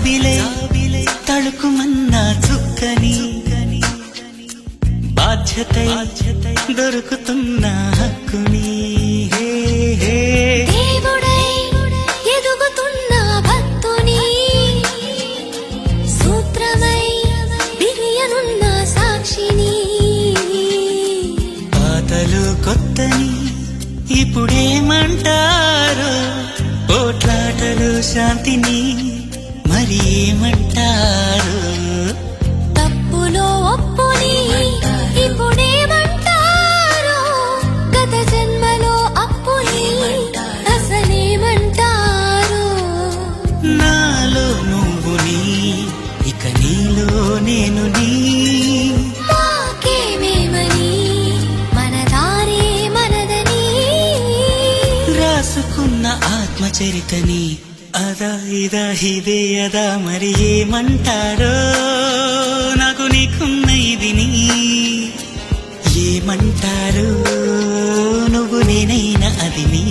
జాబిలే తళుకుమన్నా చుక్కని బాధ్యతై దొరుకుతున్న హక్కుని దేవుడై ఎదుగుతున్న భక్తుని సూత్రమై బిరియనున్న సాక్షిని పాతలు కొత్తని ఇప్పుడేమంటారు పోట్లాటలు శాంతిని మరి ఏమంటారు తప్పులో ఒప్పుని ఇప్పుడేమంటారు గత జన్మలో అప్పుని అసలేమంటారు నాలో నువ్వు నీ ఇక నీలో నేను నీ మాకేమేమని మన దారే మనదని రాసుకున్న ఆత్మచరితని అదా ఇదా ఇదే అదా మరి ఏమంటారో నాకు నీకున్న ఇదిని ఏమంటారు నువ్వు నేనైనా అది నీ